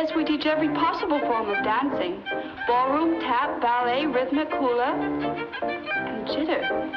place, we teach every possible form of dancing. Ballroom, tap, ballet, rhythmic, hula, and jitter.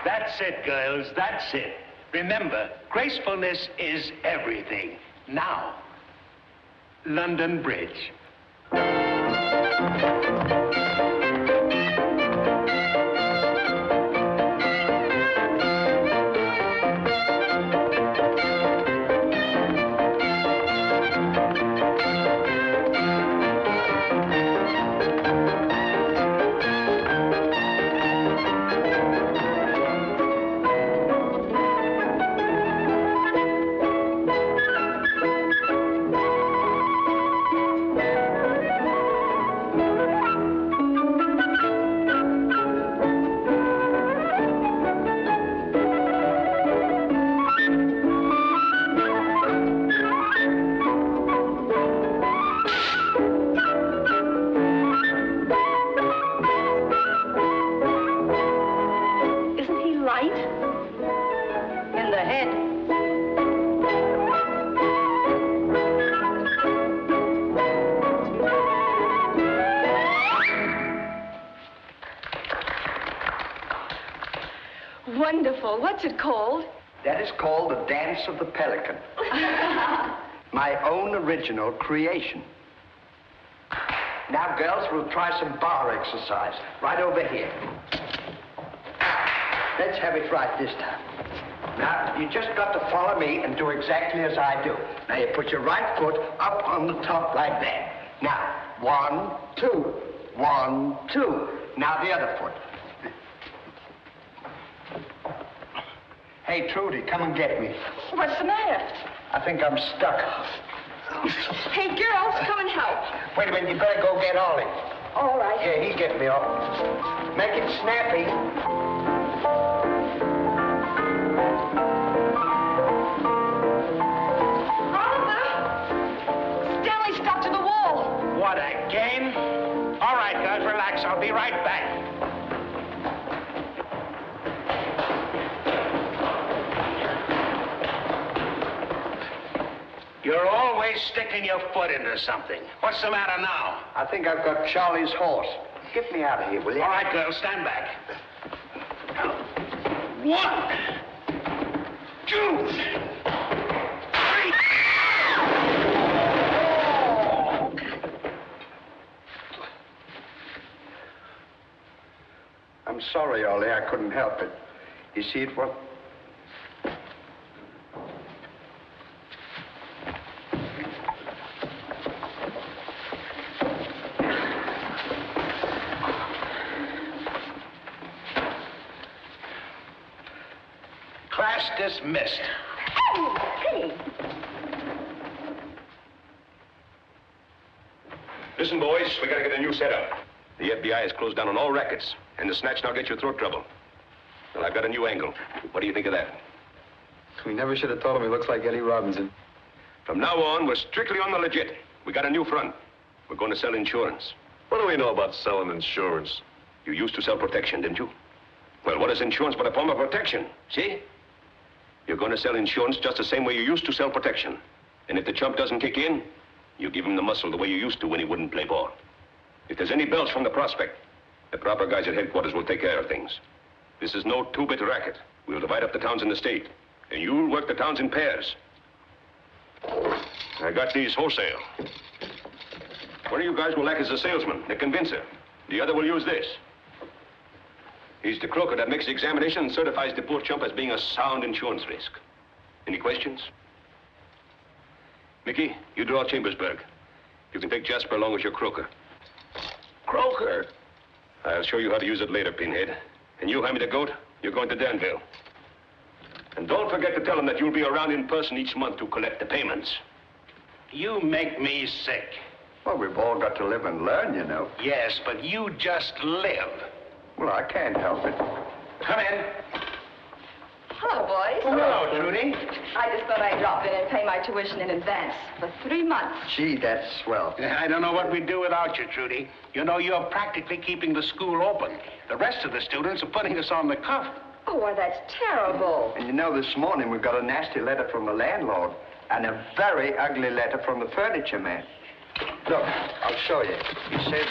That's it, girls, that's it. Remember, gracefulness is everything. Now, London Bridge. Wonderful. What's it called? That is called the Dance of the Pelican. My own original creation. Now, girls, we'll try some bar exercise. Right over here. Let's have it right this time. Now, you just got to follow me and do exactly as I do. Now, you put your right foot up on the top like that. Now, 1, 2, 1, 2. Now, the other foot. Hey, Trudy, come and get me. What's the matter? I think I'm stuck. Hey, girls, come and help. Wait a minute, you better go get Ollie. All right. Yeah, he'll get me up. Make it snappy. Oliver! Stanley's stuck to the wall. What, again? All right, guys, relax. I'll be right back. You're always sticking your foot into something. What's the matter now? I think I've got Charlie's horse. Get me out of here, will you? All right, girls, stand back. 1, 2, 3. I'm sorry, Ollie. I couldn't help it. You see, it was... Class dismissed. Oh, hey. Listen, boys, we gotta get a new setup. The FBI has closed down on all rackets, and the snatch now gets you throat trouble. Well, I've got a new angle. What do you think of that? We never should have told him he looks like Eddie Robinson. From now on, we're strictly on the legit. We got a new front. We're going to sell insurance. What do we know about selling insurance? You used to sell protection, didn't you? Well, what is insurance but a form of protection? See? You're going to sell insurance just the same way you used to sell protection. And if the chump doesn't kick in, you give him the muscle the way you used to when he wouldn't play ball. If there's any bells from the prospect, the proper guys at headquarters will take care of things. This is no two-bit racket. We'll divide up the towns in the state, and you'll work the towns in pairs. I got these wholesale. One of you guys will act as a salesman, the convincer. The other will use this. He's the croaker that makes the examination and certifies the poor chump as being a sound insurance risk. Any questions? Mickey, you draw Chambersburg. You can take Jasper along with your croaker. Croaker? I'll show you how to use it later, Pinhead. And you, Hammy the Goat, you're going to Danville. And don't forget to tell him that you'll be around in person each month to collect the payments. You make me sick. Well, we've all got to live and learn, you know. Yes, but you just live. Well, I can't help it. Come in. Hello, boys. Hello, Trudy. I just thought I'd drop in and pay my tuition in advance for 3 months. Gee, that's swell. I don't know what we'd do without you, Trudy. You know, you're practically keeping the school open. The rest of the students are putting us on the cuff. Oh, why, that's terrible. And you know, this morning we got a nasty letter from the landlord and a very ugly letter from the furniture man. Look, I'll show you. He said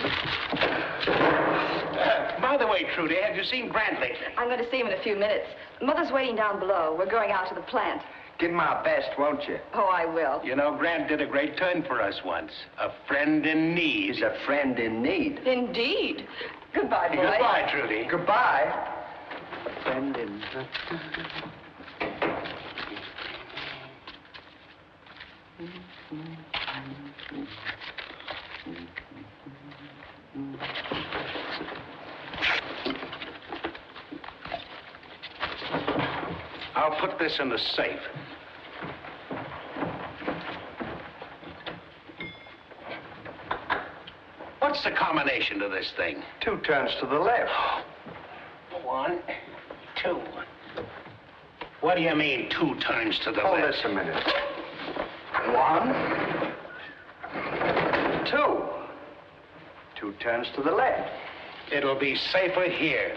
By the way, Trudy, have you seen Grant lately? I'm going to see him in a few minutes. Mother's waiting down below. We're going out to the plant. give him our best, won't you? Oh, I will. You know, Grant did a great turn for us once. A friend in need. He's a friend in need. Indeed. Goodbye, boy. Goodbye, Trudy. Goodbye. A friend in... I'll put this in the safe. What's the combination to this thing? 2 turns to the left. 1, 2. What do you mean, 2 turns to the Hold left? this a minute. 1, 2. 2 turns to the left. It'll be safer here.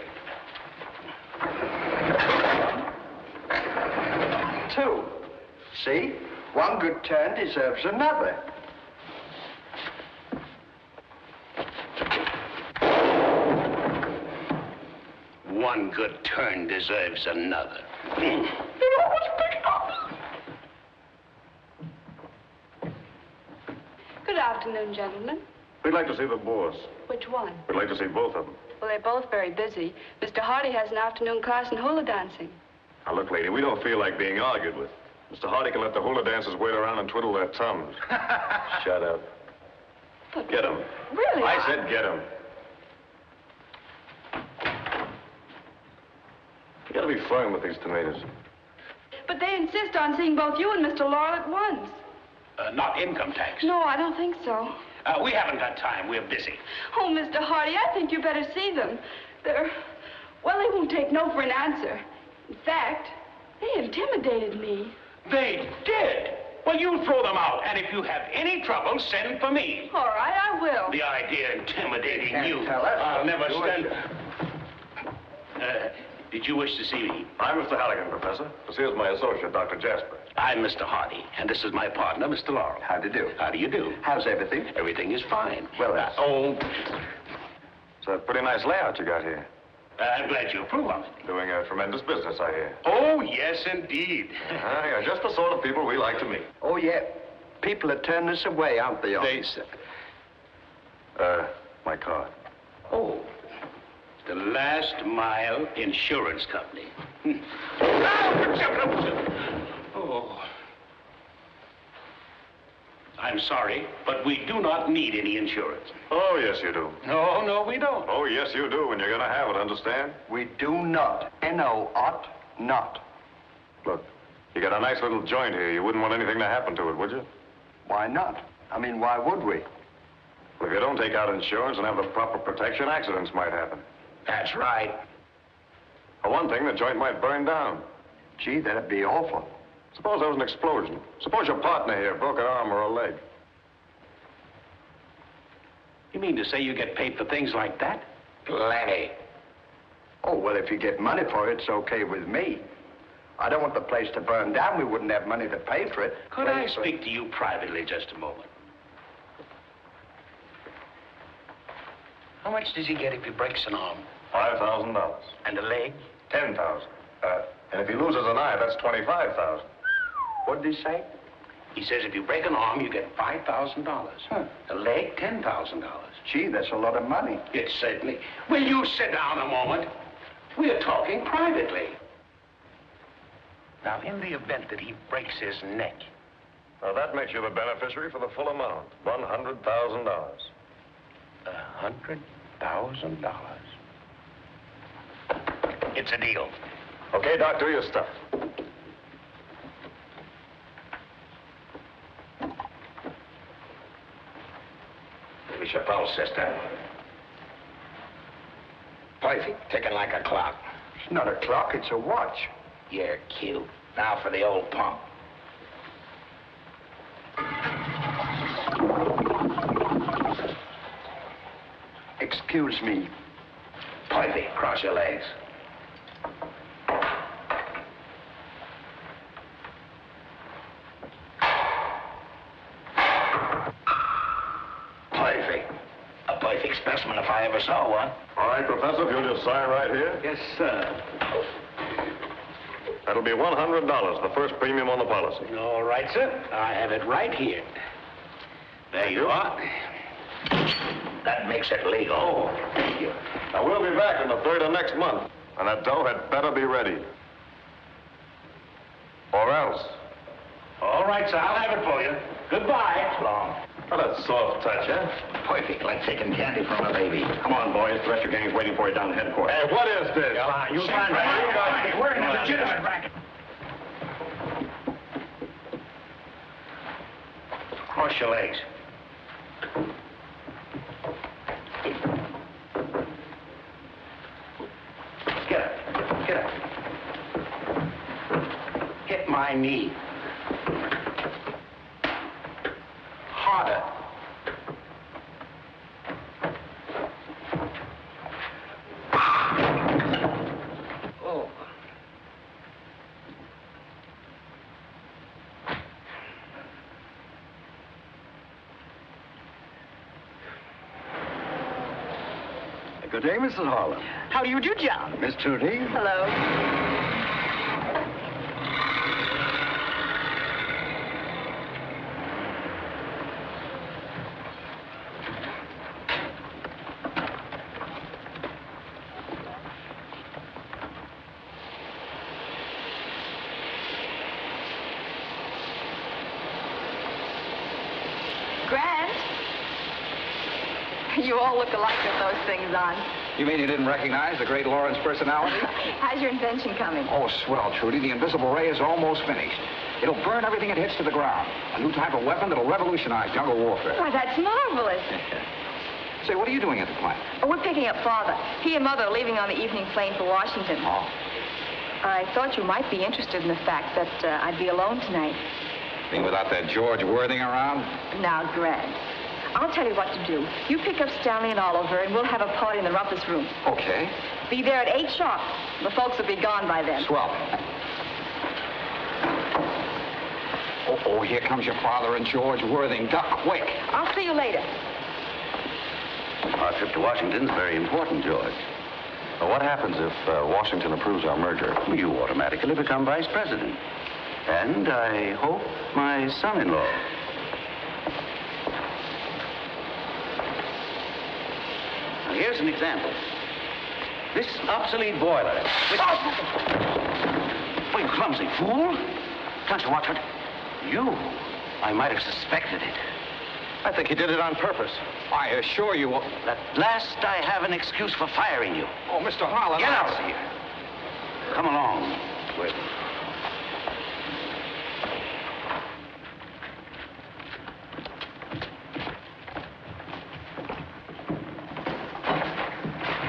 2. See? 1 good turn deserves another. One good turn deserves another. Good afternoon, gentlemen. We'd like to see the boss. Which one? We'd like to see both of them. Well, they're both very busy. Mr. Hardy has an afternoon class in hula dancing. Now, look, lady, we don't feel like being argued with. Mr. Hardy can let the hula dancers wait around and twiddle their thumbs. Shut up. But Get him. really? I said get him. You gotta be firm with these tomatoes. But they insist on seeing both you and Mr. Laurel at once. Not income tax. No, I don't think so. We haven't got time. We're busy. Oh, Mr. Hardy, I think you better see them. Well, they won't take no for an answer. In fact, they intimidated me. They did. Well, you throw them out. And if you have any trouble, send for me. All right, I will. The idea intimidating Can't you. tell us. I'll never Do stand... it. Did you wish to see me? I'm Mr. Halligan, Professor. This here's my associate, Dr. Jasper. I'm Mr. Hardy, and this is my partner, Mr. Laurel. How do you do? How do you do? How's everything? Everything is fine. Well, that's... It's a pretty nice layout you got here. I'm glad you approve of it. Doing a tremendous business, I hear. Oh, yes, indeed. You're just the sort of people we like to meet. Oh, yeah. People that turn this away, aren't they? My card. Oh, the Last Mile Insurance Company. Oh. I'm sorry, but we do not need any insurance. Oh, yes, you do. No, we don't. Oh, yes, you do, and you're gonna have it, understand? We do not. N-O-ought not. Look, you got a nice little joint here. You wouldn't want anything to happen to it, would you? Why not? I mean, why would we? Well, if you don't take out insurance and have the proper protection, accidents might happen. That's right. For one thing, the joint might burn down. Gee, that'd be awful. Suppose there was an explosion. Suppose your partner here broke an arm or a leg. You mean to say you get paid for things like that? Plenty. Oh, well, if you get money for it, it's okay with me. I don't want the place to burn down. We wouldn't have money to pay for it. Could I speak to you privately just a moment? How much does he get if he breaks an arm? $5,000. And a leg? $10,000. And if he loses an eye, that's $25,000. What did he say? He says if you break an arm, you get $5,000. Huh. A leg, $10,000. Gee, that's a lot of money. Yes, certainly. Will you sit down a moment? We're talking privately. Now, in the event that he breaks his neck... Now, that makes you the beneficiary for the full amount, $100,000. $100,000. It's a deal. Okay, Doctor, your stuff. Push your pulse, sister. Perfect. Ticking like a clock. It's not a clock, it's a watch. You're cute. Now for the old pump. Excuse me. Perfect. Cross your legs. Perfect. A perfect specimen if I ever saw one. All right, Professor, if you'll just sign right here. Yes, sir. That'll be $100, the first premium on the policy. All right, sir. I have it right here. There you are. That makes it legal. Oh, thank you. Now, we'll be back on the 3rd of next month, and that dough had better be ready. Or else. All right, sir. I'll have it for you. Goodbye. Long. Oh, that's soft touch, huh? Perfect. Like taking candy from a baby. Come on, boys. The rest of your gang's waiting for you down at headquarters. Hey, what is this? You'll find out. We're in a legitimate racket. Cross your legs. Get up. Get up. Hit my knee. Harder. Oh. Good day, Mrs. Harlan. How do you do, John? Miss Trudy. Hello. Grant? You all look alike with those things on. You mean you didn't recognize the great Lawrence personality? How's your invention coming? Oh, swell, Trudy. The invisible ray is almost finished. It'll burn everything it hits to the ground. A new type of weapon that'll revolutionize jungle warfare. Why, that's marvelous. Say, what are you doing at the plant? Oh, we're picking up Father. He and Mother are leaving on the evening plane for Washington. Oh. I thought you might be interested in the fact that I'd be alone tonight. Being without that George Worthing around? Now, Grant, I'll tell you what to do. You pick up Stanley and Oliver, and we'll have a party in the rumpus room. Okay. Be there at 8 sharp. The folks will be gone by then. Swell. Oh, here comes your father and George Worthing. Duck quick. I'll see you later. Our trip to Washington's very important, George. Well, what happens if Washington approves our merger? You automatically become vice president. And I hope my son-in-law. Now, here's an example. This obsolete boiler. Wait, clumsy fool. Can't you watch it? I might have suspected it. I think he did it on purpose. I assure you. At last, I have an excuse for firing you. Oh, Mr. Harlan. Get out of here. Come along with me.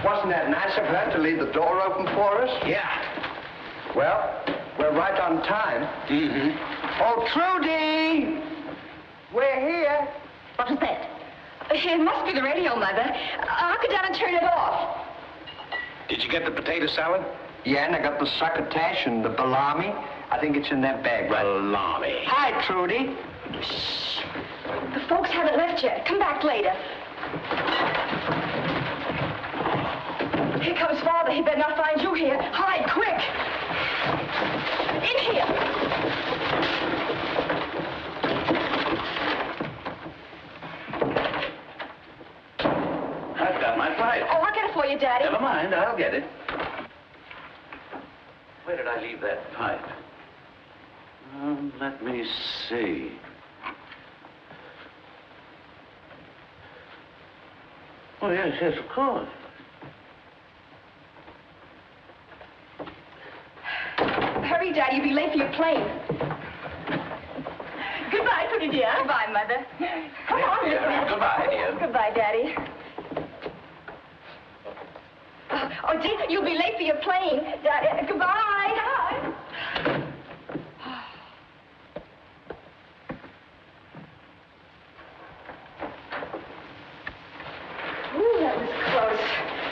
Wasn't that nice of her to leave the door open for us? Yeah. Well, we're right on time. Mm-hmm. Oh, Trudy! We're here. What was that? It must be the radio, Mother. I'll go down and turn it off. Did you get the potato salad? Yeah, and I got the succotash and the salami. I think it's in that bag, right? Salami. Hi, Trudy. Shh. The folks haven't left yet. Come back later. Here comes Father. He better not find you here. Hide, quick. In here. I've got my pipe. Oh, I'll get it for you, Daddy. Never mind, I'll get it. Where did I leave that pipe? Let me see. Oh, yes, of course. Hurry, Daddy. You'll be late for your plane. Goodbye, pretty Goodbye, dear. Goodbye, Mother. Come on, Miss. Goodbye, dear. Goodbye, Daddy. Oh, gee, you'll be late for your plane. Daddy, goodbye. Bye. Ooh, that was close.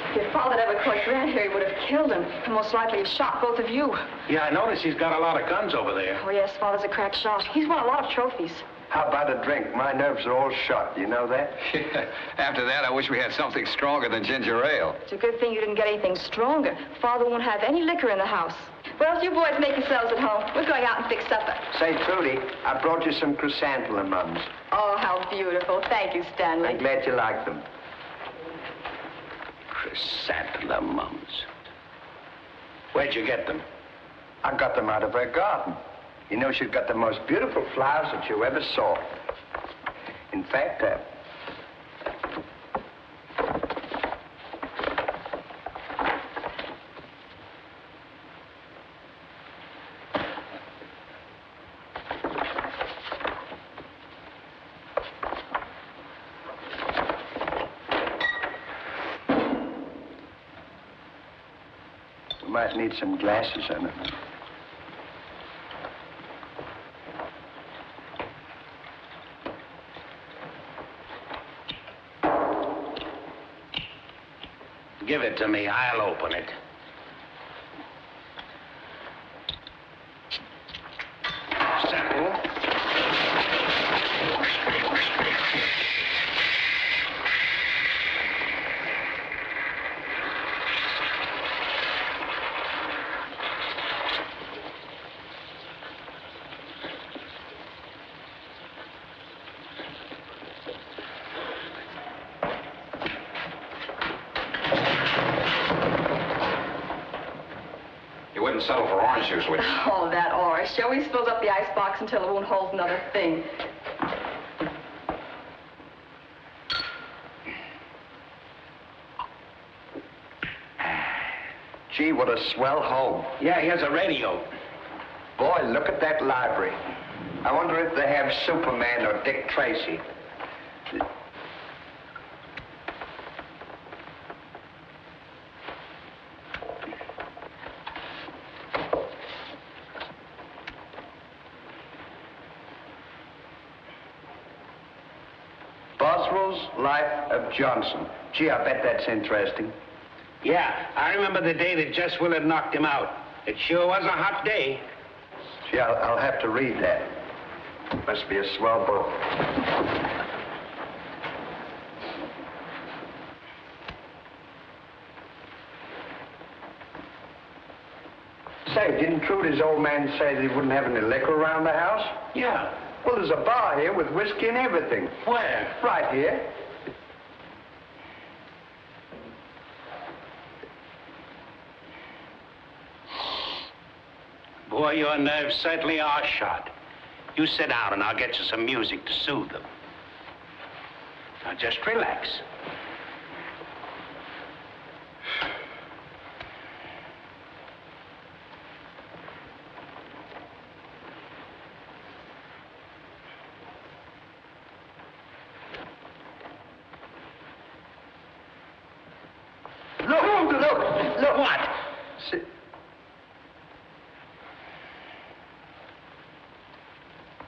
If your father had ever caught Grant here, he would have killed him. And most likely have shot both of you. Yeah, I noticed he's got a lot of guns over there. Oh, yes, Father's a crack shot. He's won a lot of trophies. How about a drink? My nerves are all shot. You know that? After that, I wish we had something stronger than ginger ale. It's a good thing you didn't get anything stronger. Father won't have any liquor in the house. Well, you boys make yourselves at home. We're going out and fix supper. Say, Trudy, I brought you some chrysanthemums. Oh, how beautiful. Thank you, Stanley. I'm glad you like them. Chrysanthemums. Where'd you get them? I got them out of her garden. You know, she's got the most beautiful flowers that you ever saw. In fact, we might need some glasses on it. Give it to me. I'll open it. Sample. You wouldn't settle for orange juice, would you? Oh, that orange. She always fills up the icebox until it won't hold another thing. Gee, what a swell home. Yeah, here's a radio. Boy, look at that library. I wonder if they have Superman or Dick Tracy. Boswell's Life of Johnson. Gee, I bet that's interesting. Yeah, I remember the day that Jess Willard knocked him out. It sure was a hot day. Gee, I'll have to read that. Must be a swell book. Say, didn't Trudy's old man say that he wouldn't have any liquor around the house? Yeah. Well, there's a bar here with whiskey and everything. Where? Right here. Boy, your nerves certainly are shot. You sit down and I'll get you some music to soothe them. Now just relax. Look. What?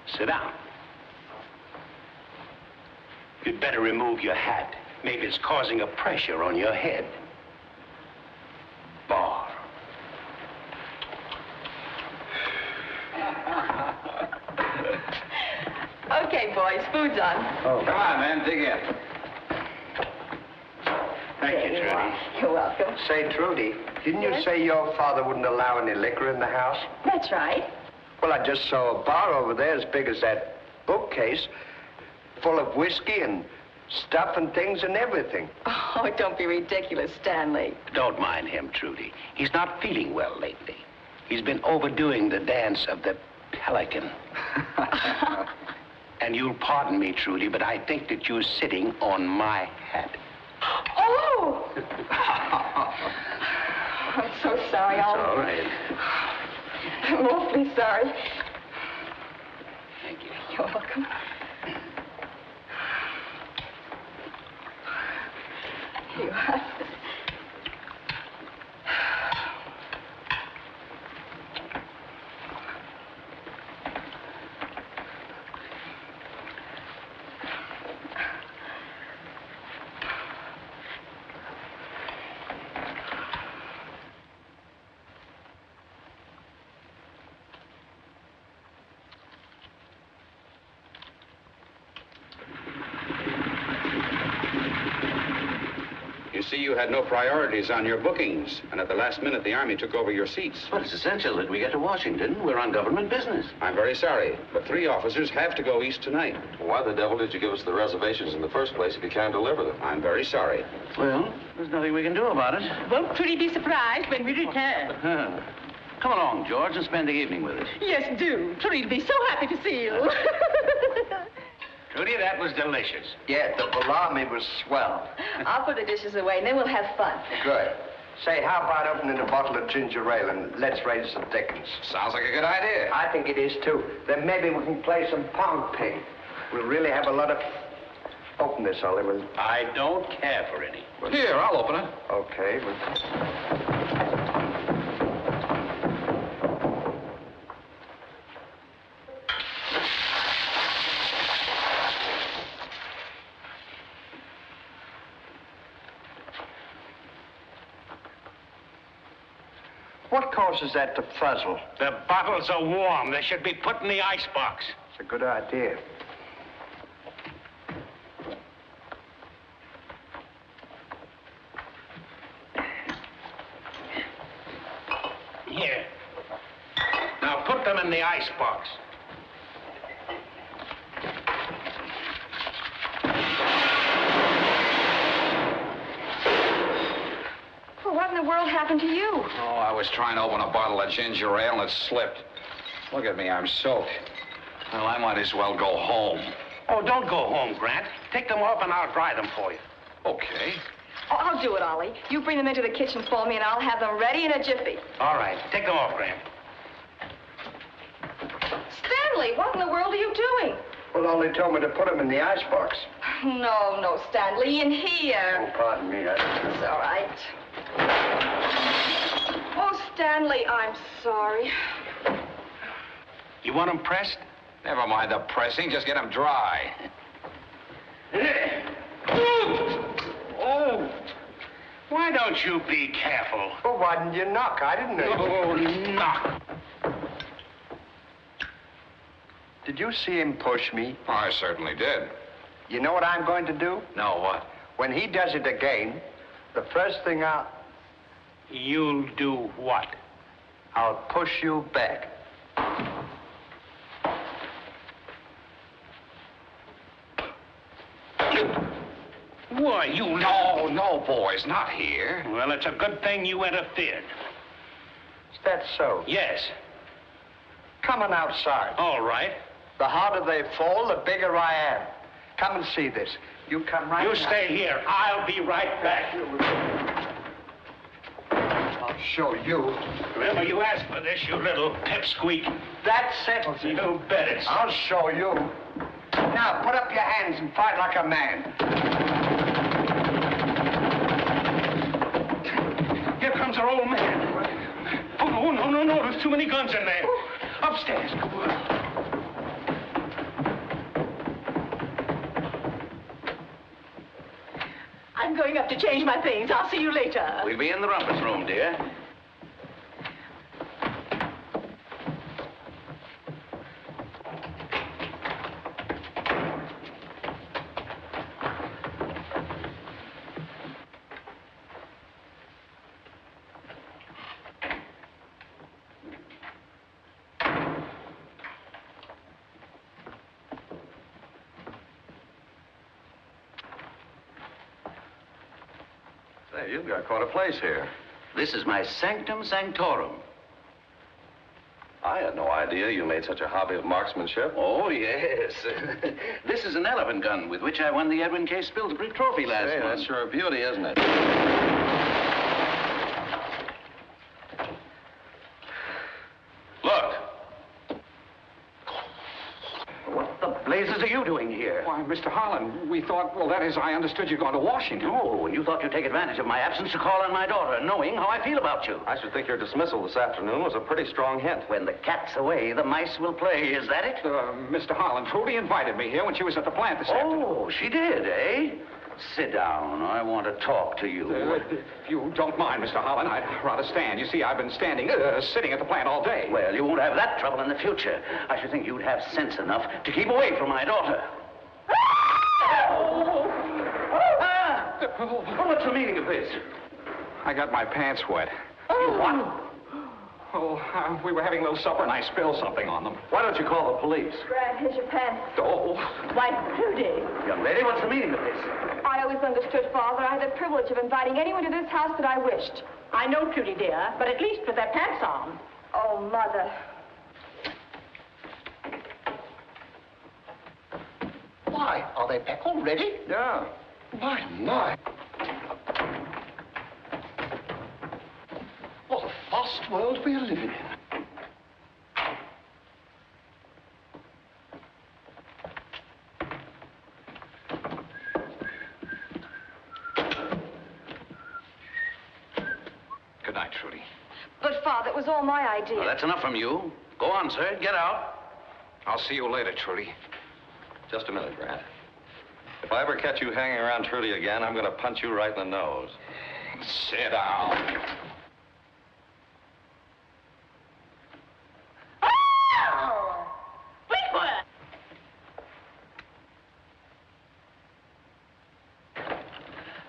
Sit down. You'd better remove your hat. Maybe it's causing a pressure on your head. Bar. Okay, boys, food's on. Oh, Come on, man, dig in. Thank you, There Trudy. are. You're welcome. say, Trudy, didn't you say your father wouldn't allow any liquor in the house? That's right. Well, I just saw a bar over there as big as that bookcase, full of whiskey and stuff and things and everything. Oh, don't be ridiculous, Stanley. Don't mind him, Trudy. He's not feeling well lately. He's been overdoing the dance of the pelican. And you'll pardon me, Trudy, but I think that you're sitting on my hat. Oh! I'm so sorry. It's all right. I'm awfully sorry. Thank you. You're welcome. Here you are. You see, you had no priorities on your bookings, and at the last minute, the Army took over your seats. But it's essential that we get to Washington. We're on government business. I'm very sorry, but 3 officers have to go east tonight. Why the devil did you give us the reservations in the first place if you can't deliver them? I'm very sorry. Well, there's nothing we can do about it. Won't Trudy be surprised when we return? Come along, George, and spend the evening with us. Yes, do. Trudy'd be so happy to see you. Trudy, that was delicious. Yeah, the salami was swell. I'll put the dishes away, and then we'll have fun. Good. Say, how about opening a bottle of ginger ale and let's raise some dickens? Sounds like a good idea. I think it is, too. Then maybe we can play some pound pig. We'll really have a lot of... Open this, Oliver. I don't care for any. Here, I'll open it. Okay, well... What causes that to fuzzle? The bottles are warm. They should be put in the icebox. It's a good idea. Here. Now put them in the icebox. Well, what in the world happened to you? Oh, I was trying to open a bottle of ginger ale and it slipped. Look at me, I'm soaked. Well, I might as well go home. Oh, don't go home, Grant. Take them off and I'll dry them for you. Okay. Oh, I'll do it, Ollie. You bring them into the kitchen for me, and I'll have them ready in a jiffy. All right. Take them off, Grant. Stanley, what in the world are you doing? Well, Ollie told me to put them in the icebox. No, Stanley, in here. Oh, pardon me. It's all right. Oh, Stanley, I'm sorry. You want them pressed? Never mind the pressing, just get them dry. Oh, why don't you be careful? Well, why didn't you knock? I didn't know. Oh, knock. Did you see him push me? Oh, I certainly did. You know what I'm going to do? No, what? When he does it again, the first thing You'll do what? I'll push you back. Why, you... No, boys, not here. Well, it's a good thing you interfered. Is that so? Yes. Come on outside. All right. The harder they fall, the bigger I am. Come and see this. You come right You now. stay here. I'll be right back. I'll show you. Remember, you asked for this, you little pipsqueak. That settles it. You bet it. I'll show you. Now, put up your hands and fight like a man. Here comes our old man. Oh, no. There's too many guns in there. Upstairs. I'm going up to change my things. I'll see you later. We'll be in the rumpus room, dear. Say, you've got quite a place here. This is my sanctum sanctorum. I had no idea you made such a hobby of marksmanship. Oh, yes. This is an elephant gun with which I won the Edwin K. Spilsbury Trophy last Say, month. that's sure a beauty, isn't it? Look. What the blazes are you doing here? Why, Why, Mr. Holland, we thought, well, that is, I understood you're going to Washington. Oh, and you thought you'd take advantage of my absence to call on my daughter, knowing how I feel about you. I should think your dismissal this afternoon was a pretty strong hint. When the cat's away, the mice will play. Is that it? Mr. Holland, Trudy invited me here when she was at the plant this afternoon. Oh, she did, eh? Sit down. I want to talk to you. If you don't mind, Mr. Holland, I'd rather stand. You see, I've been sitting at the plant all day. Well, you won't have that trouble in the future. I should think you'd have sense enough to keep away from my daughter. What's the meaning of this? I got my pants wet. You what? Oh, we were having a little supper and I spilled something on them. Why don't you call the police? Grant, here's your pen. Oh. Why, Trudy. Young lady, what's the meaning of this? I always understood, Father, I had the privilege of inviting anyone to this house that I wished. I know, Trudy, dear, but at least with their pants on. Oh, Mother. Why, are they back already? Yeah. My. What a fast world we are living in. Good night, Trudy. But, Father, it was all my idea. Well, that's enough from you. Go on, sir. Get out. I'll see you later, Trudy. Just a minute, Grant. If I ever catch you hanging around Trudy again, I'm going to punch you right in the nose. Sit down. Oh! Wentworth!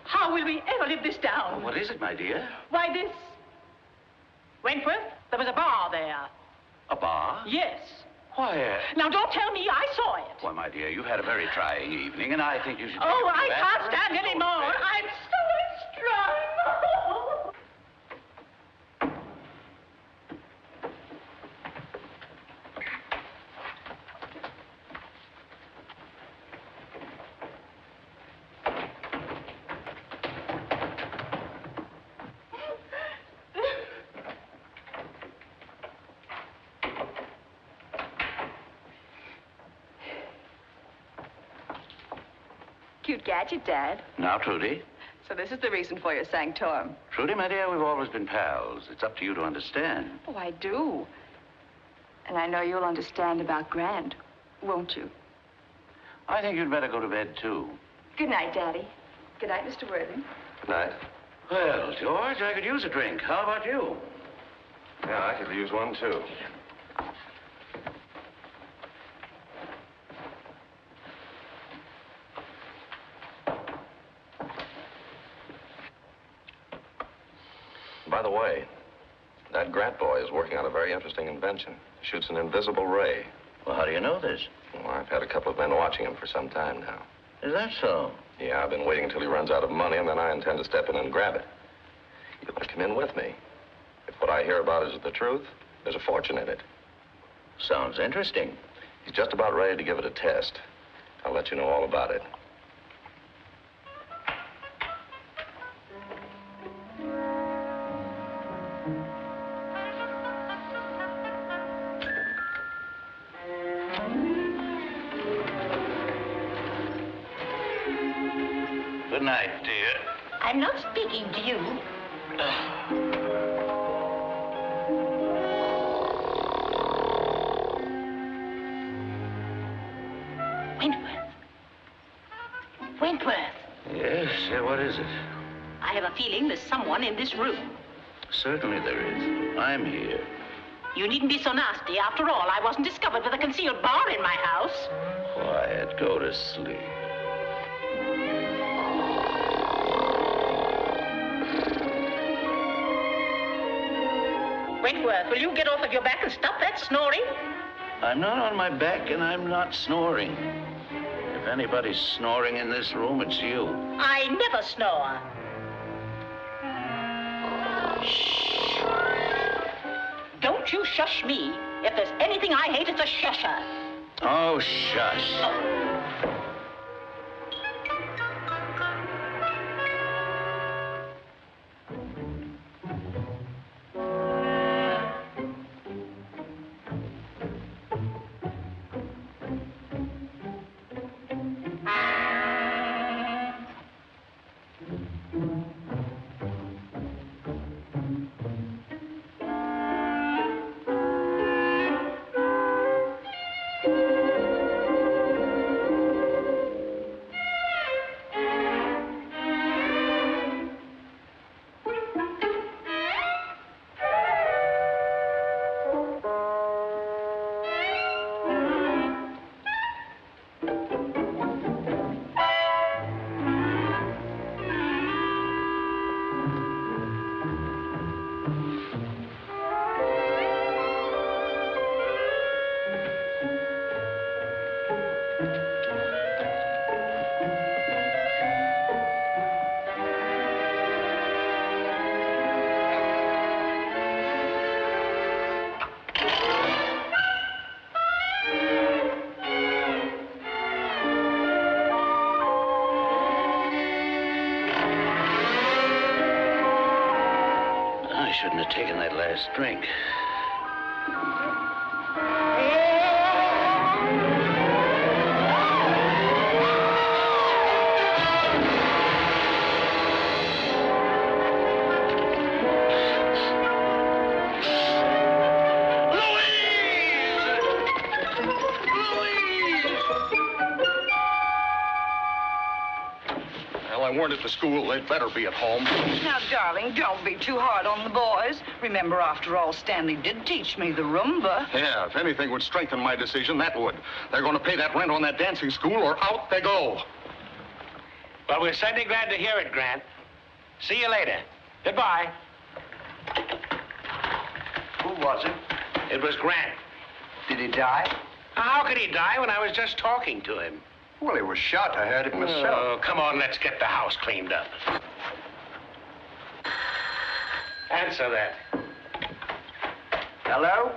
How will we ever live this down? What is it, my dear? Why, this... Wentworth, there was a bar there. A bar? Yes. Why, Now, don't tell me I saw it. Why, my dear, you've had a very trying evening, and I think you should... Oh, I take a can't bath. stand any more. I'm so strong. Cute gadget, Dad. Now, Trudy. So this is the reason for your sanctorum. Trudy, my dear, we've always been pals. It's up to you to understand. Oh, I do. And I know you'll understand about Grant, won't you? I think you'd better go to bed, too. Good night, Daddy. Good night, Mr. Worthing. Good night. Well, George, I could use a drink. How about you? Yeah, I could use one, too. By the way, that Grant boy is working on a very interesting invention. He shoots an invisible ray. Well, how do you know this? Well, I've had a couple of men watching him for some time now. Is that so? Yeah, I've been waiting until he runs out of money, and then I intend to step in and grab it. You want to come in with me? If what I hear about is the truth, there's a fortune in it. Sounds interesting. He's just about ready to give it a test. I'll let you know all about it. Good night, dear. I'm not speaking to you. Wentworth. Wentworth. Yes, what is it? I have a feeling there's someone in this room. Certainly there is. I'm here. You needn't be so nasty. After all, I wasn't discovered with a concealed bar in my house. Quiet, go to sleep. Wentworth, will you get off of your back and stop that snoring? I'm not on my back and I'm not snoring. If anybody's snoring in this room, it's you. I never snore. Shh. Don't you shush me. If there's anything I hate, it's a shusher. Oh, shush. shouldn't have taken that last drink. Well, I weren't at the school. They'd better be at home. Now, darling, don't be too hard on the boys. Remember, after all, Stanley did teach me the rumba. Yeah, if anything would strengthen my decision, that would. They're going to pay that rent on that dancing school or out they go. Well, we're certainly glad to hear it, Grant. See you later. Goodbye. Who was it? It was Grant. Did he die? How could he die when I was just talking to him? Well, he was shot. I heard it myself. Oh, come on, let's get the house cleaned up. Answer that. Hello?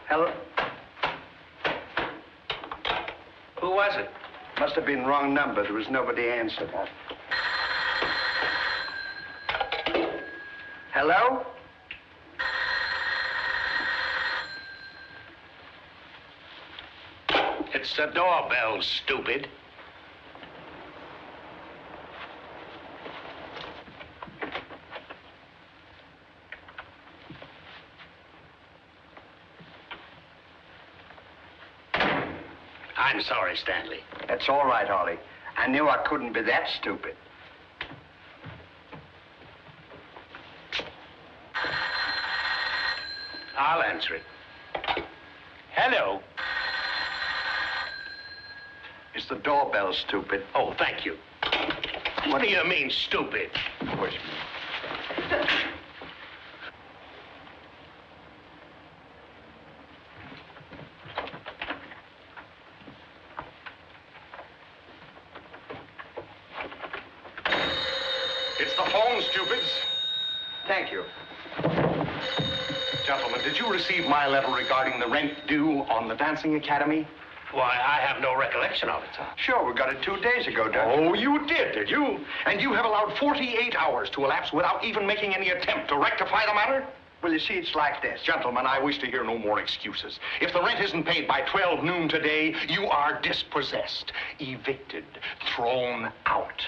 Hello? Who was it? Must have been wrong number. There was nobody answered. Hello? It's the doorbell, stupid. I'm sorry, Stanley. That's all right, Ollie. I knew I couldn't be that stupid. I'll answer it. Hello. It's the doorbell, stupid. Oh, thank you. What do you mean, stupid? Push me. It's the phone, stupids. Thank you. Gentlemen, did you receive my letter regarding the rent due on the Dancing Academy? Why, I have no recollection of it, sir. Sure, we got it 2 days ago, don't we? Oh, you did you? And you have allowed 48 hours to elapse without even making any attempt to rectify the matter? Well, you see, it's like this. Gentlemen, I wish to hear no more excuses. If the rent isn't paid by 12 noon today, you are dispossessed, evicted, thrown out.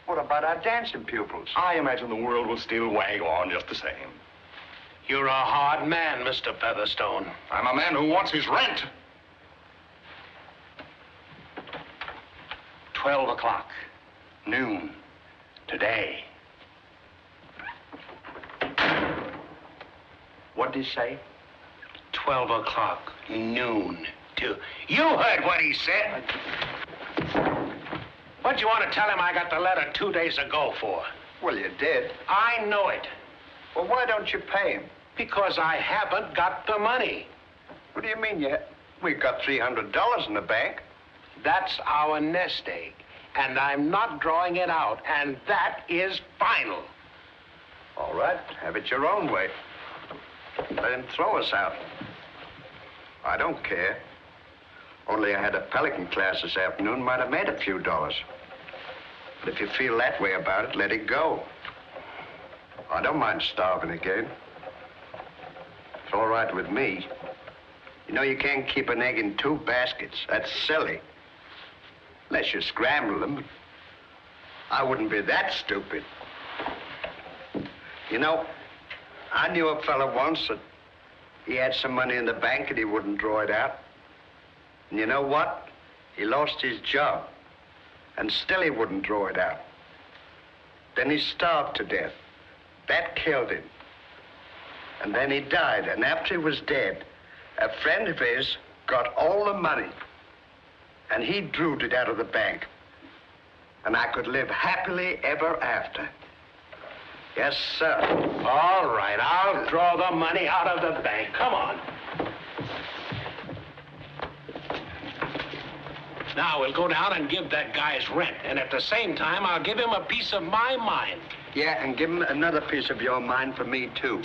What about our dancing pupils? I imagine the world will still wag on just the same. You're a hard man, Mr. Featherstone. I'm a man who wants his rent. 12 o'clock, noon, today. What did he say? 12 o'clock, noon, You heard what he said. What'd you want to tell him I got the letter 2 days ago for? Well, you did. I know it. Well, why don't you pay him? Because I haven't got the money. What do you mean we've got $300 in the bank? That's our nest egg, and I'm not drawing it out, and that is final. All right, have it your own way. Let him throw us out. I don't care. Only I had a pelican class this afternoon, might have made a few dollars. But if you feel that way about it, let it go. I don't mind starving again. It's all right with me. You know, you can't keep an egg in 2 baskets. That's silly. Unless you scramble them. I wouldn't be that stupid. You know, I knew a fellow once that he had some money in the bank and he wouldn't draw it out. And you know what? He lost his job. And still he wouldn't draw it out. Then he starved to death. That killed him. And then he died. And after he was dead, a friend of his got all the money. And he drew it out of the bank. And I could live happily ever after. Yes, sir. All right, I'll draw the money out of the bank. Come on. Now, we'll go down and give that guy's rent. And at the same time, I'll give him a piece of my mind. Yeah, and give him another piece of your mind for me, too.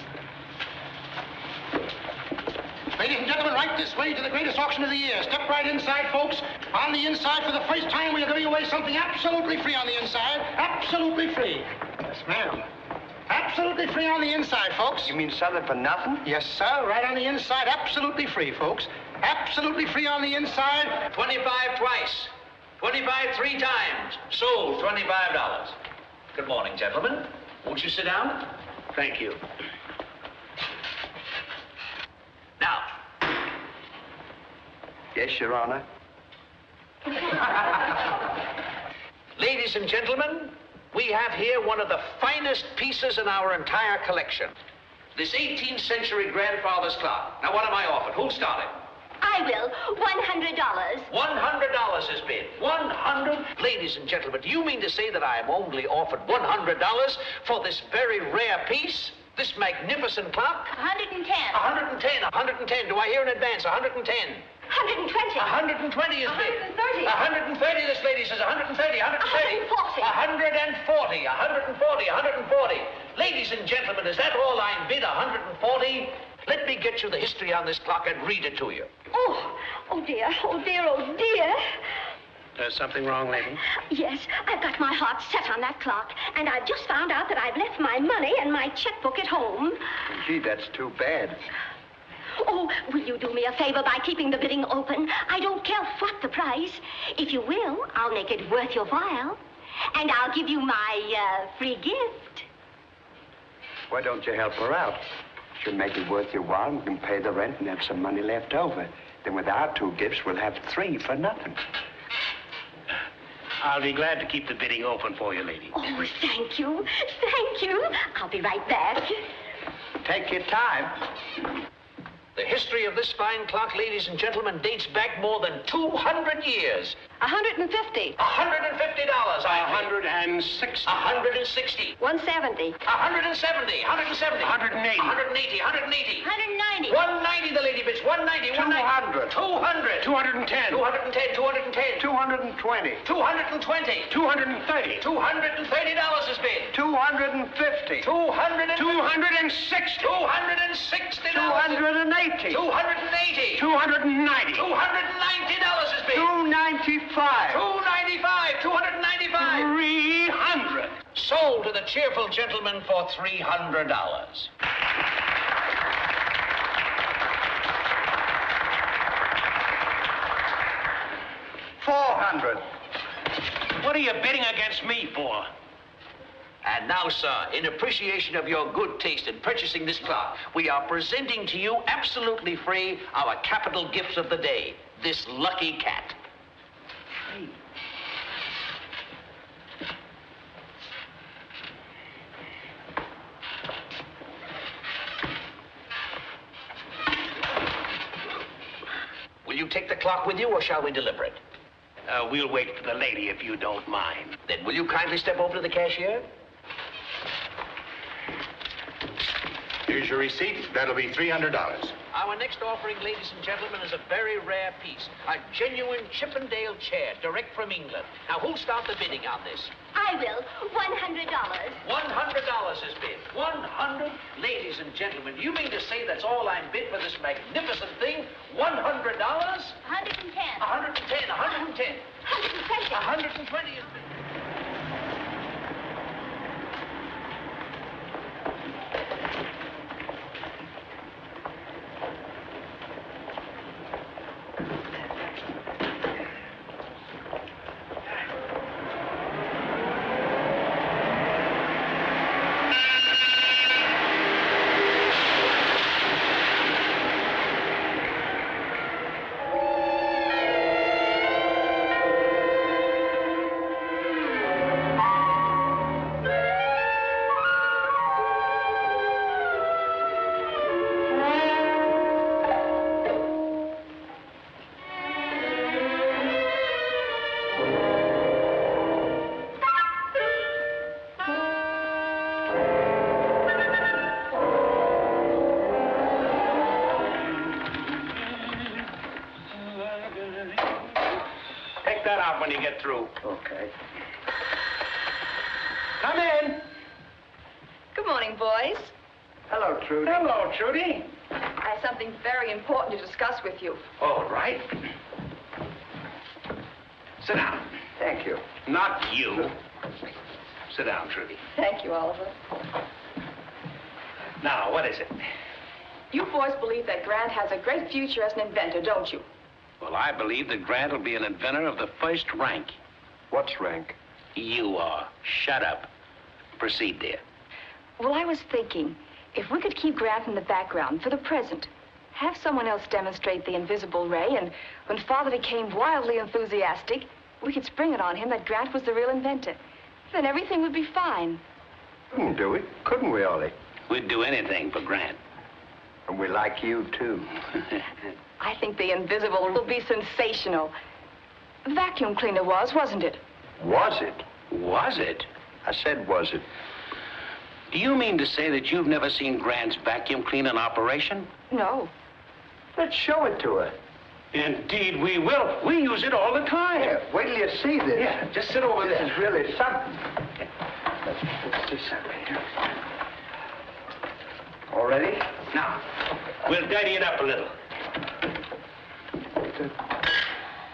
Ladies and gentlemen, right this way to the greatest auction of the year. Step right inside, folks. On the inside, for the first time, we are giving away something absolutely free on the inside. Absolutely free. Yes, ma'am. Absolutely absolutely free on the inside, folks. You mean selling for nothing? Yes, sir. Right on the inside. Absolutely free, folks. Absolutely free on the inside. 25 twice. 25 3 times. Sold $25. Good morning, gentlemen. Won't you sit down? Thank you. Now. Yes, Your Honor. Ladies and gentlemen, we have here one of the finest pieces in our entire collection. This 18th century grandfather's clock. Now, what am I offered? Who'll start it? I will. $100. $100 has been. 100? Ladies and gentlemen, do you mean to say that I am only offered $100 for this very rare piece? This magnificent clock? 110. 110, 110. Do I hear in advance? 110. 120. 120 is bid. 130. 130, this lady says. 130, 130. 140. 140, 140, 140. Ladies and gentlemen, is that all I'm bid? 140? Let me get you the history on this clock and read it to you. Oh dear, oh dear, oh dear. There's something wrong, lady? Yes, I've got my heart set on that clock, and I've just found out that I've left my money and my checkbook at home. Gee, that's too bad. Oh, will you do me a favor by keeping the bidding open? I don't care what the price. If you will, I'll make it worth your while. And I'll give you my free gift. Why don't you help her out? She'll make it worth your while. We can pay the rent and have some money left over. Then with our 2 gifts, we'll have 3 for nothing. I'll be glad to keep the bidding open for you, lady. Oh, thank you. Thank you. I'll be right back. Take your time. The history of this fine clock, ladies and gentlemen, dates back more than 200 years. 150. $150. 160. 160. 170. 170. 170. 180. 180. 180. 190. 190, the lady bids. 190. 200. 200. 210. 210. 210. 220. 220. 230. $230 has been. 250. 260. 260. $260. 280. 280. 290. $290 has been. 295. 295. 295. 300. Sold to the cheerful gentleman for $300. $400. What are you bidding against me for? And now, sir, in appreciation of your good taste in purchasing this clock, we are presenting to you, absolutely free, our capital gift of the day, this lucky cat. Hey. Will you take the clock with you, or shall we deliver it? We'll wait for the lady if you don't mind. Then will you kindly step over to the cashier? Here's your receipt. That'll be $300. Our next offering, ladies and gentlemen, is a very rare piece. A genuine Chippendale chair, direct from England. Now, who'll start the bidding on this? I will. $100. $100 has bid. 100? Ladies and gentlemen, do you mean to say that's all I'm bid for this magnificent thing? $100? 110. 110. 110. 120. 120 is bid. When you get through. Okay. Come in. Good morning, boys. Hello, Trudy. Hello, Trudy. I have something very important to discuss with you. All right. Sit down. Thank you. Not you. Sit down, Trudy. Thank you, Oliver. Now, what is it? You boys believe that Grant has a great future as an inventor, don't you? Well, I believe that Grant will be an inventor of the first rank. What's rank? You are. Shut up. Proceed, dear. Well, I was thinking, if we could keep Grant in the background for the present, have someone else demonstrate the invisible ray, and when Father became wildly enthusiastic, we could spring it on him that Grant was the real inventor. Then everything would be fine. Couldn't do it, couldn't we, Ollie? We'd do anything for Grant. And we like you, too. I think the invisible will be sensational. The vacuum cleaner wasn't it? Was it? Was it? I said, was it? Do you mean to say that you've never seen Grant's vacuum cleaner in operation? No. Let's show it to her. Indeed we will. We use it all the time. Yeah, wait till you see this. Yeah, just sit over there. This is really something. Let's see something here. All ready? Now, we'll dirty it up a little.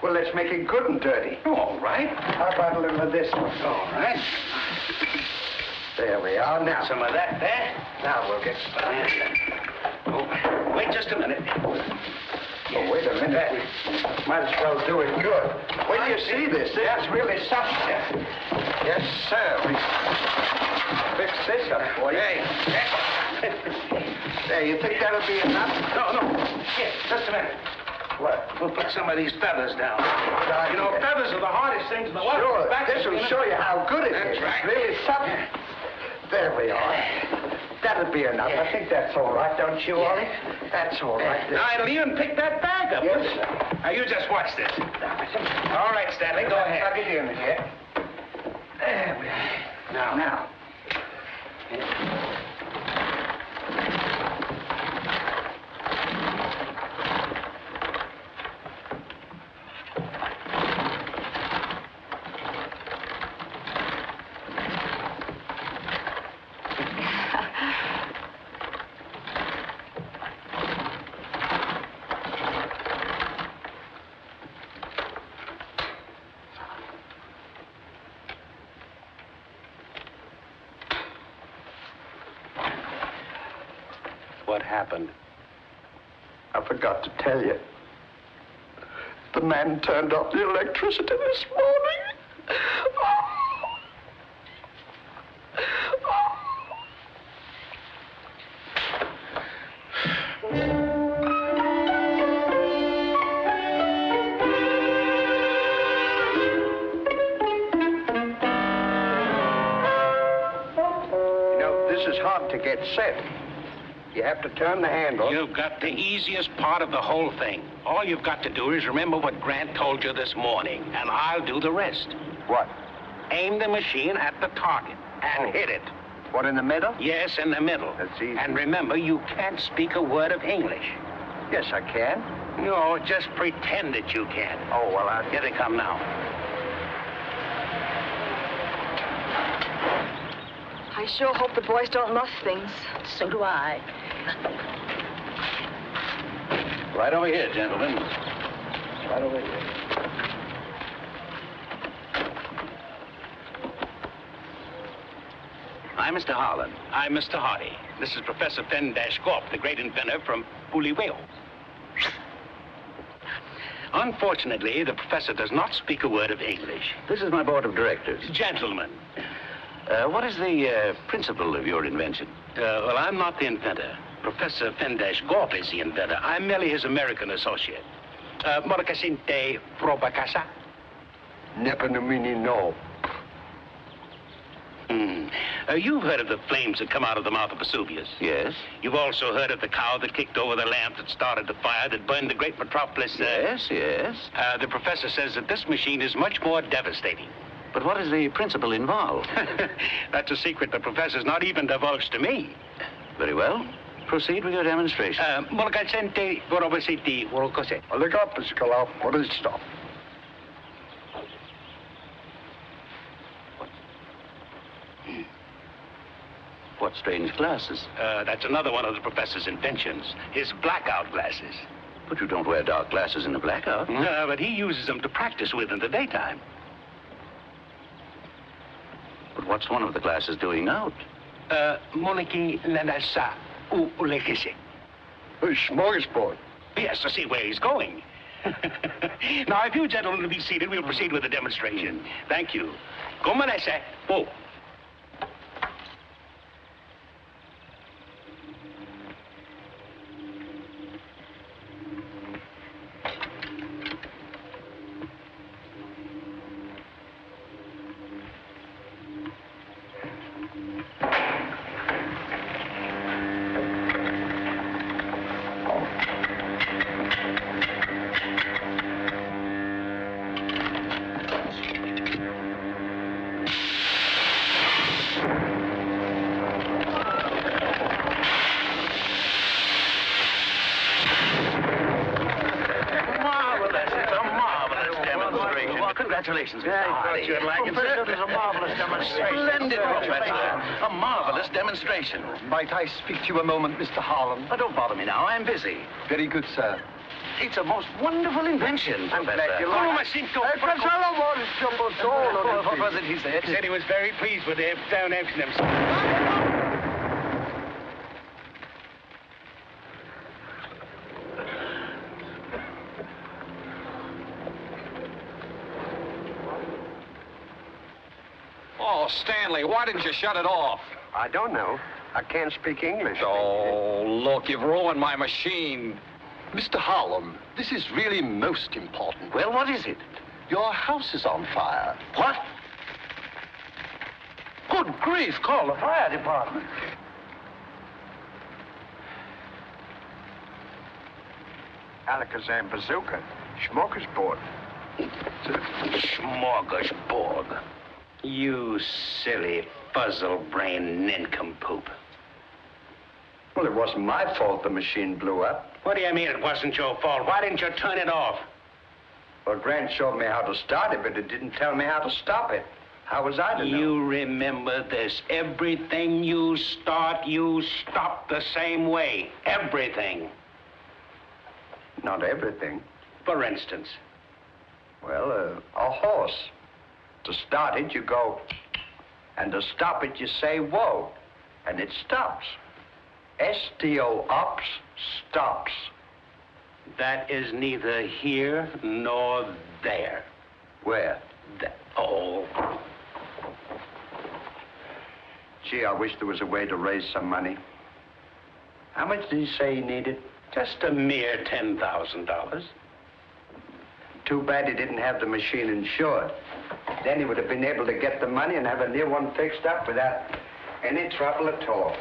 Well, let's make it good and dirty. All right. How about a little of this one? All right. There we are now. Some of that there. Now we'll get started. Oh, wait just a minute. Oh, wait a minute. We might as well do it good. Wait till you see this. This is really something. Yes, sir. We fix this up for you. There, you think that'll be enough? No. Here, just a minute. What? We'll put some of these feathers down. You know, feathers are the hardest things in the world. Sure. This will show you how good it is. That's right. It's really something. There we are. That'll be enough. I think that's all right, don't you, Ollie? That's all right. Now, it'll even pick that bag up. Yes, sir. Now, you just watch this. All right, Stanley, go ahead. Plug it in here. There we are. Now. What happened? I forgot to tell you. The man turned off the electricity this morning. You know, this is hard to get set. You have to turn the handle. You've got the easiest part of the whole thing. All you've got to do is remember what Grant told you this morning, and I'll do the rest. What? Aim the machine at the target and hit it. What, in the middle? Yes, in the middle. That's easy. And remember, you can't speak a word of English. Yes, I can. No, just pretend that you can. Oh, well, Here they come now. I sure hope the boys don't muff things. So do I. Right over here, gentlemen. Right over here. I'm Mr. Harlan. I'm Mr. Hardy. This is Professor Fenn-Gorp, the great inventor from Bouliweo. Unfortunately, the professor does not speak a word of English. This is my board of directors. Gentlemen. What is the principle of your invention? Well, I'm not the inventor. Professor Fenn-Gorp is the inventor. I'm merely his American associate. Moracasinte probacasa. Nepanamini, no. You've heard of the flames that come out of the mouth of Vesuvius? Yes. You've also heard of the cow that kicked over the lamp that started the fire that burned the great metropolis? Yes. The professor says that this machine is much more devastating. But what is the principle involved? That's a secret the professor's not even divulged to me. Very well. Proceed with your demonstration. Moracasinte vorobasiti vorokose. Look up, Mr. Kaloff. What is stop? What strange glasses. That's another one of the professor's inventions. His blackout glasses. But you don't wear dark glasses in a blackout. But he uses them to practice with in the daytime. But what's one of the glasses doing out? Moniki Nanasa. Où lekker is A smorgasbord. Yes, to see where he's going. Now, if you gentlemen will be seated, we'll proceed with the demonstration. Thank you. Come on, ese. Oh. Congratulations, Mr. Yeah, I Hardy. thought you'd like it, sir. It was a marvelous demonstration. Splendid, Professor. A marvelous demonstration. Might I speak to you a moment, Mr. Harlan? Oh, don't bother me now. I'm busy. Very good, sir. It's a most wonderful invention, I'm Professor. glad you like it. What was it he said? He said he was very pleased with it down emptying himself. Oh, Stanley, why didn't you shut it off? I don't know. I can't speak English. Oh, look, you've ruined my machine. Mr. Harlan, this is really most important. Well, what is it? Your house is on fire. What? Good grief, call the fire department. Alakazam bazooka. Smorgasbord. Smorgasbord. You silly, fuzzle-brained nincompoop. Well, it wasn't my fault the machine blew up. What do you mean it wasn't your fault? Why didn't you turn it off? Well, Grant showed me how to start it, but it didn't tell me how to stop it. How was I to know? You remember this. Everything you start, you stop the same way. Everything. Not everything. For instance. Well, a horse. To start it, you go, and to stop it, you say, whoa, and it stops. S-T-O-Ops, stops. That is neither here nor there. Where? Oh. Gee, I wish there was a way to raise some money. How much did he say he needed? Just a mere $10,000. Too bad he didn't have the machine insured. Then he would have been able to get the money and have a new one fixed up without any trouble at all.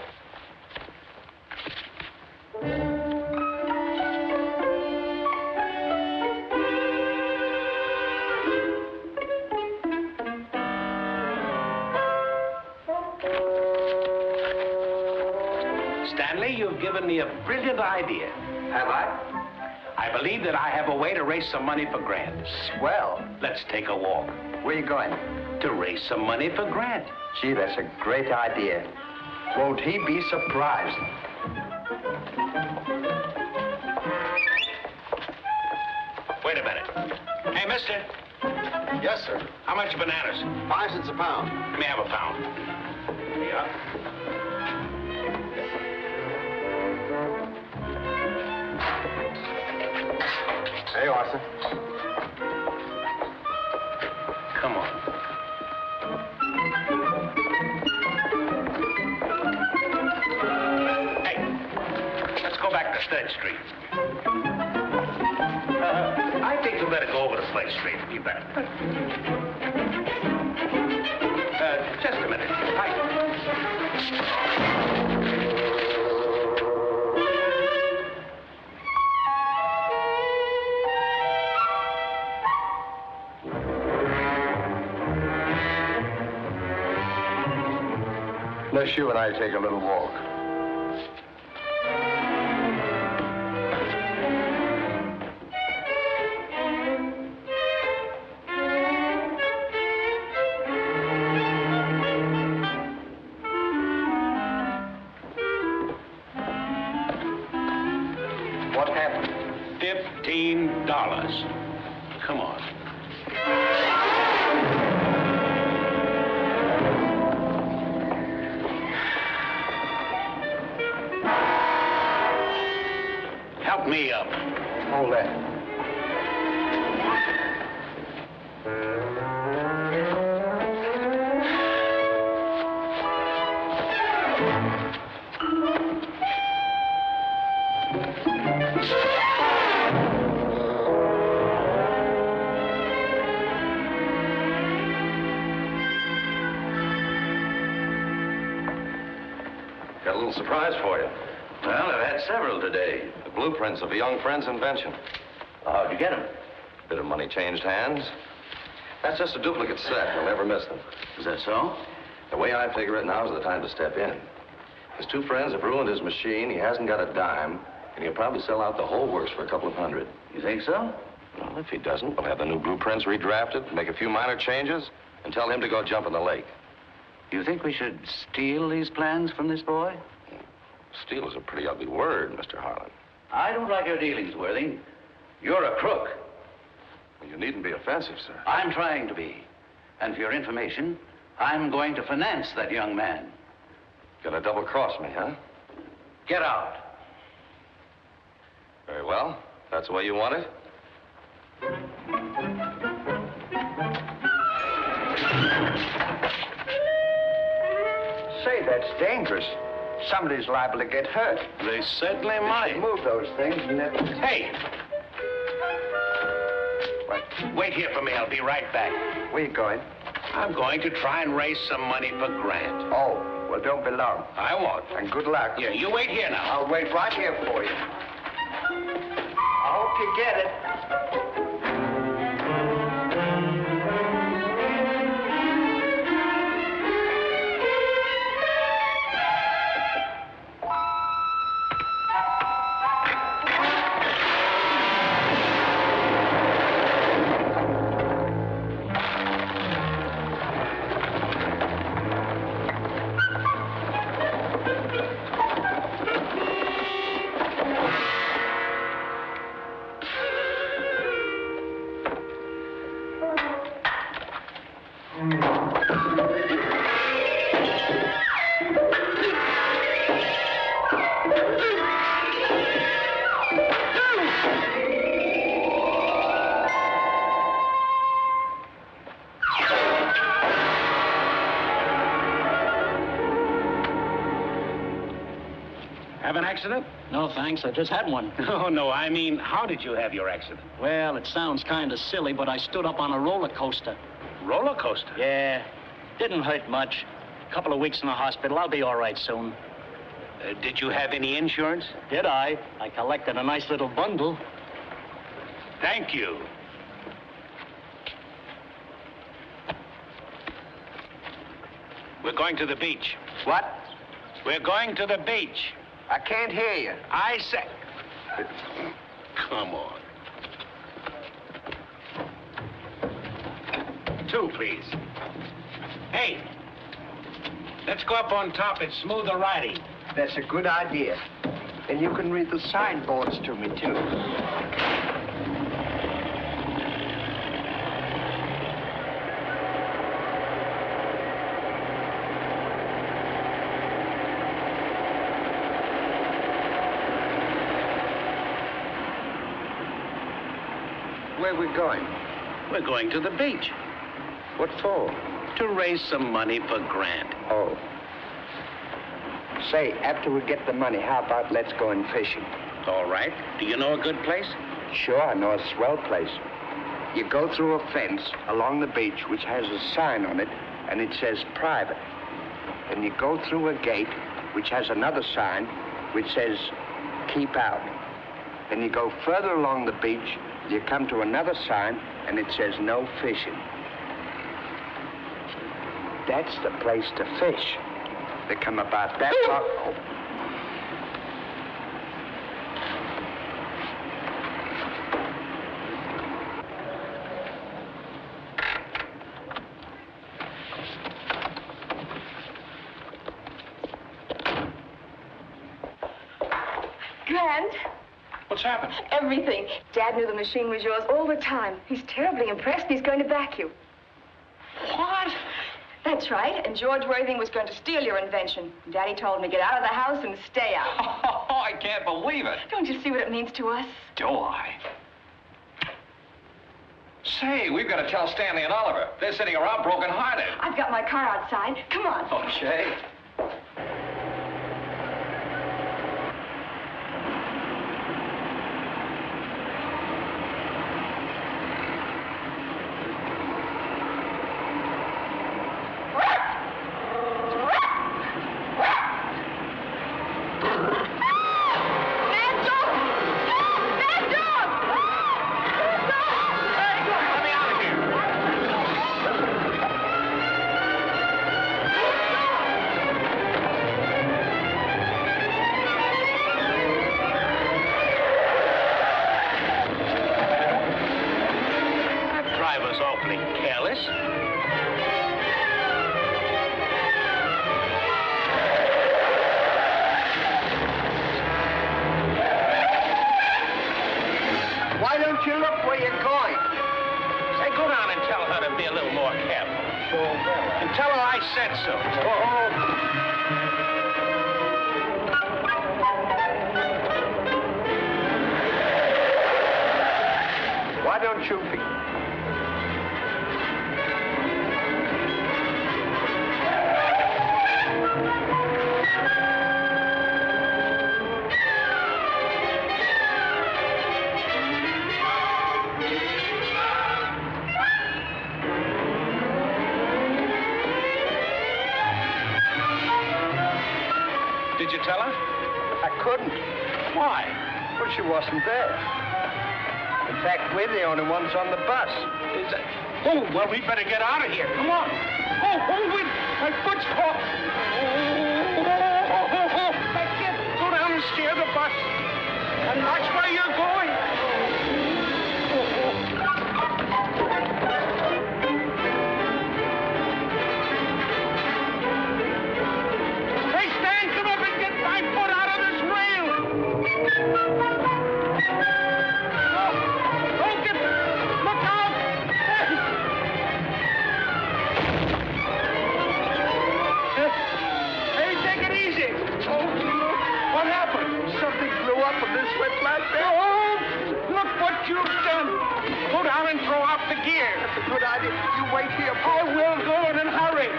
Stanley, you've given me a brilliant idea. Have I? I believe that I have a way to raise some money for Grant. Swell. Let's take a walk. Where are you going? To raise some money for Grant. Gee, that's a great idea. Won't he be surprised? Wait a minute. Hey, mister. Yes, sir. How much bananas? 5 cents a pound. Let me have a pound. Here you are. There you are, sir. Come on. Hey, let's go back to 3rd Street. I think we better go over to 3rd Street. You better. Just a minute. Let's you and I take a little walk. What happened? $15. Come on. me up. Hold that. Got a little surprise for you. Well, I've had several today. The blueprints of a young friend's invention. How'd you get them? Bit of money changed hands. That's just a duplicate set. You'll never miss them. Is that so? The way I figure it, now's the time to step in. His two friends have ruined his machine. He hasn't got a dime, and he'll probably sell out the whole works for a couple of $100. You think so? Well, if he doesn't, we'll have the new blueprints redrafted, make a few minor changes, and tell him to go jump in the lake. You think we should steal these plans from this boy? Steal is a pretty ugly word, Mr. Harlan. I don't like your dealings, Worthing. You're a crook. Well, you needn't be offensive, sir. I'm trying to be. And for your information, I'm going to finance that young man. Gonna double-cross me, huh? Get out. Very well. That's the way you want it. Say, that's dangerous. Somebody's liable to get hurt. They certainly might. Move those things and then... Hey! What? Wait here for me. I'll be right back. Where you going? I'm going to try and raise some money for Grant. Oh, well, don't be long. I won't. And good luck. Yeah, you wait here now. I'll wait right here for you. I hope you get it. Have an accident? No, thanks. I just had one. No, I mean, how did you have your accident? Well, it sounds kind of silly, but I stood up on a roller coaster. Roller coaster? Yeah. Didn't hurt much. A couple of weeks in the hospital. I'll be all right soon. Did you have any insurance? Did I? I collected a nice little bundle. Thank you. We're going to the beach. What? We're going to the beach. I can't hear you. I said... Come on. 2, please. Hey, let's go up on top. It's smoother riding. That's a good idea. And you can read the signboards to me, too. Where are we going? We're going to the beach. What for? To raise some money for Grant. Oh. Say, after we get the money, how about let's go in fishing? All right. Do you know a good place? Sure, I know a swell place. You go through a fence along the beach which has a sign on it, and it says private. And you go through a gate which has another sign which says keep out. Then you go further along the beach, you come to another sign, and it says no fishing. That's the place to fish. They come about that far. Oh. Grant. What's happened? Everything. Dad knew the machine was yours all the time. He's terribly impressed. He's going to back you. What? That's right, and George Worthing was going to steal your invention. Daddy told him to get out of the house and stay out. Oh, I can't believe it. Don't you see what it means to us? Do I? Say, we've got to tell Stanley and Oliver. They're sitting around broken-hearted. I've got my car outside. Come on. Okay. Why don't you look where you're going? Say, go down and tell her to be a little more careful. Sure will. And tell her I said so. Why don't you be... Did you tell her? I couldn't. Why? Well, she wasn't there. In fact, we're the only ones on the bus. Is that... Oh, well, we better get out of here. Come on. Oh, wait. My foot's caught. That's it. Go down and steer the bus. And watch where you're going. Hey, Stan, come up and get my foot out of this rail. Look out! Hey, take it easy. Oh, what happened? Something blew up and this went like that. Oh, look what you've done. Go down and throw out the gear. That's a good idea. You wait here. I will go in and hurry.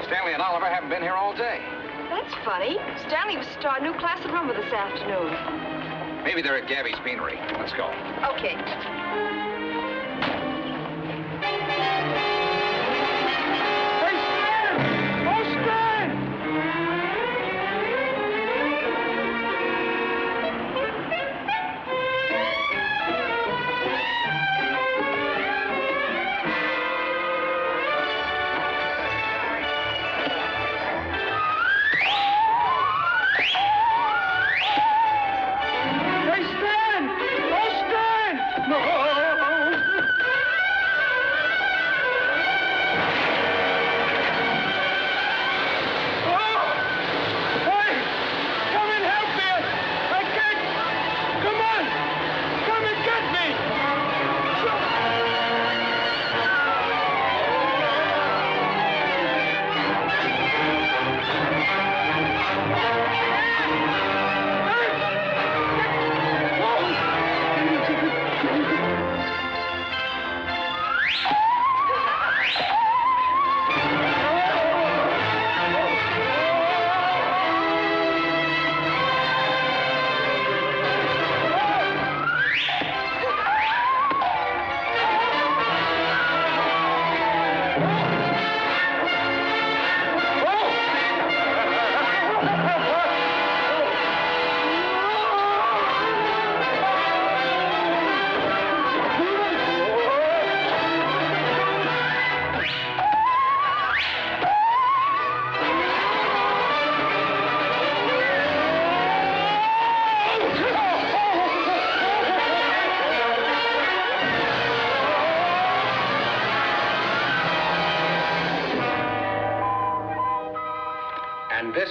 Stanley and Oliver haven't been here all day. That's funny. Stanley was to start a new class at Rumba this afternoon. Maybe they're at Gabby's Beanery. Let's go. Okay. Hey, Stan! Oh, Stan! No!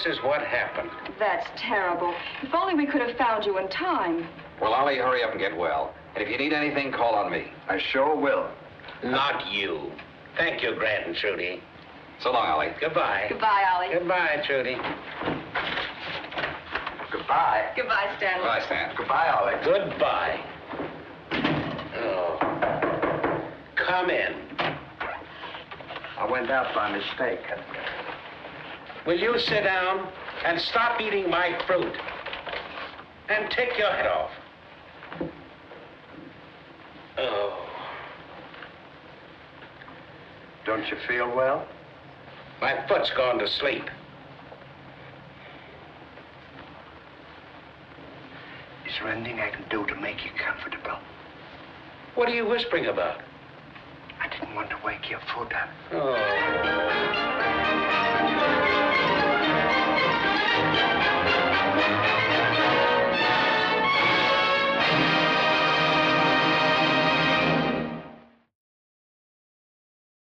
this is what happened. That's terrible. If only we could have found you in time. Well, Ollie, hurry up and get well. And if you need anything, call on me. I sure will. Not you. Thank you, Grant and Trudy. So long, Ollie. Goodbye. Goodbye, Ollie. Goodbye, Trudy. Goodbye. Goodbye, Stanley. Goodbye, Stan. Goodbye, Ollie. Goodbye. Oh. Come in. I went out by mistake. Will you sit down and stop eating my fruit? And take your head off. Oh. Don't you feel well? My foot's gone to sleep. Is there anything I can do to make you comfortable? What are you whispering about? I didn't want to wake your foot up. Oh.